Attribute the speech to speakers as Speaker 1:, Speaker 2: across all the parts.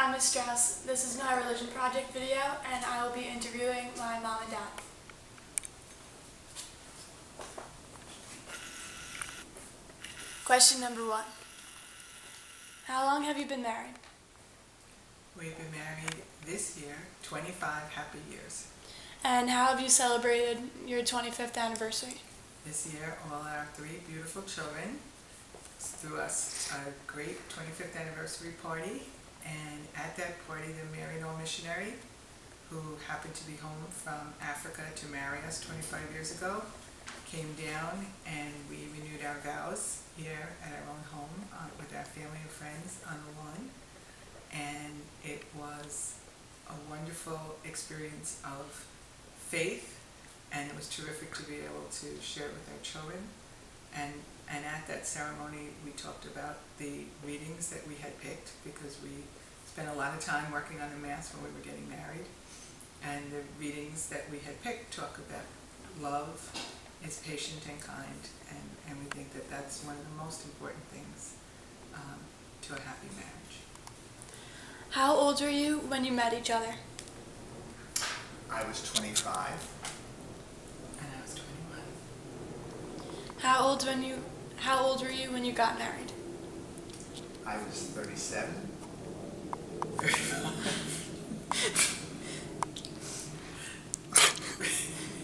Speaker 1: I'm Ms. Strauss. This is my religion project video, and I will be interviewing my mom and dad. Question number 1. How long have you been married?
Speaker 2: We've been married this year 25 happy years.
Speaker 1: And how have you celebrated your 25th anniversary?
Speaker 2: This year, all our 3 beautiful children threw us a great 25th anniversary party, and at that party the Maryknoll missionary, who happened to be home from Africa to marry us 25 years ago, came down and we renewed our vows here at our own home with our family and friends on the lawn, and it was a wonderful experience of faith, and it was terrific to be able to share it with our children. And at that ceremony we talked about the readings that we had picked, because we spent a lot of time working on the Mass when we were getting married, and the readings that we had picked talk about love is patient and kind, and we think that that's one of the most important things to a happy marriage.
Speaker 1: How old were you when you met each other?
Speaker 3: I was 25.
Speaker 2: And I was 21.
Speaker 1: How old were you when you got married?
Speaker 3: I was 37.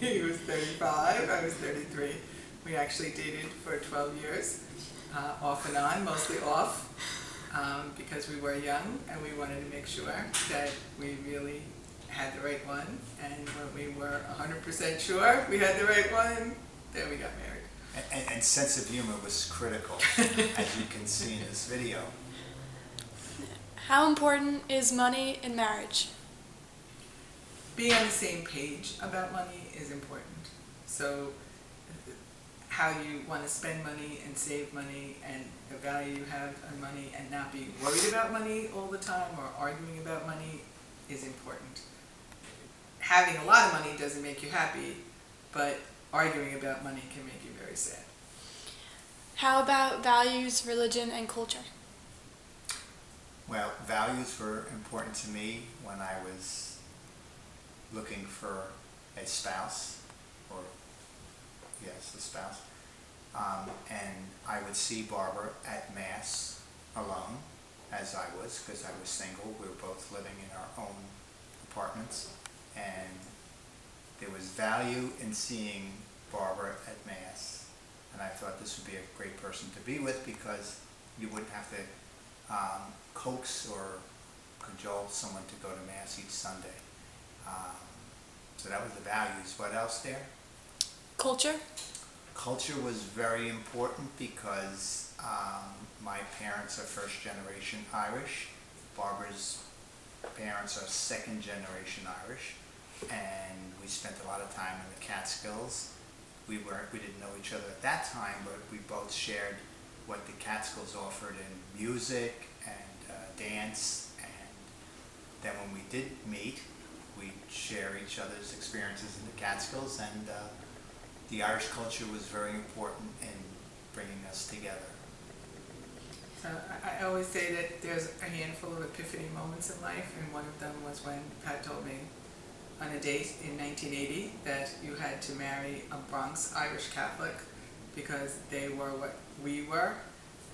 Speaker 2: He was 35, I was 33. We actually dated for 12 years, off and on, mostly off, because we were young and we wanted to make sure that we really had the right one. And when we were 100% sure we had the right one, then we got married.
Speaker 3: And sense of humor was critical, as you can see in this video.
Speaker 1: How important is money in marriage?
Speaker 2: Being on the same page about money is important. So how you want to spend money and save money, and the value you have on money, and not be worried about money all the time or arguing about money is important. Having a lot of money doesn't make you happy, but arguing about money can make you very sad.
Speaker 1: How about values, religion, and culture?
Speaker 3: Well, values were important to me when I was looking for a spouse, or yes, a spouse. And I would see Barbara at Mass alone, as I was, because I was single. We were both living in our own apartments, and there was value in seeing Barbara at Mass, and I thought this would be a great person to be with, because you wouldn't have to coax or cajole someone to go to Mass each Sunday. So that was the values. What else there?
Speaker 1: Culture?
Speaker 3: Culture was very important because my parents are first generation Irish. Barbara's parents are second generation Irish, and we spent a lot of time in the Catskills. We didn't know each other at that time, but we both shared what the Catskills offered in music and dance. And then when we did meet, we'd share each other's experiences in the Catskills, and the Irish culture was very important in bringing us together.
Speaker 2: So I always say that there's a handful of epiphany moments in life, and one of them was when Pat told me on a date in 1980 that you had to marry a Bronx Irish Catholic because they were what we were.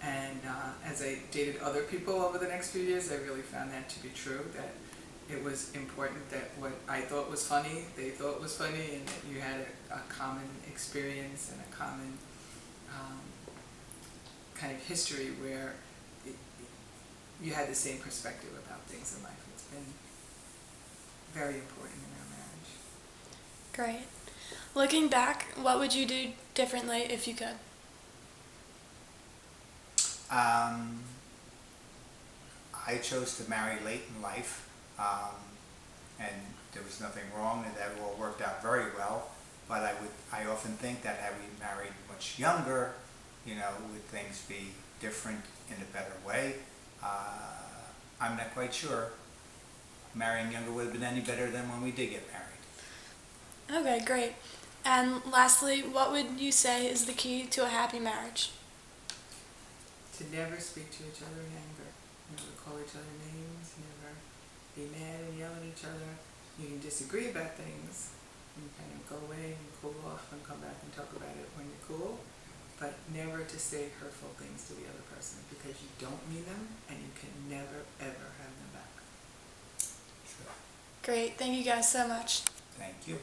Speaker 2: And as I dated other people over the next few years, I really found that to be true, that it was important that what I thought was funny, they thought was funny, and that you had a common experience and a common kind of history where you had the same perspective about things in life. It's been very important in our marriage.
Speaker 1: Great. Looking back, what would you do differently if you could?
Speaker 3: I chose to marry late in life, and there was nothing wrong, and that all worked out very well. But I often think that had we married much younger, would things be different in a better way? I'm not quite sure. Marrying younger would have been any better than when we did get married.
Speaker 1: Okay, great. And lastly, what would you say is the key to a happy marriage?
Speaker 2: To never speak to each other in anger. never call each other names, never be mad and yell at each other. You can disagree about things, and kind of go away and cool off and come back and talk about it when you're cool, but never to say hurtful things to the other person, because you don't mean them and you can never ever have them back.
Speaker 3: Sure.
Speaker 1: Great. Thank you guys so much.
Speaker 3: Thank you.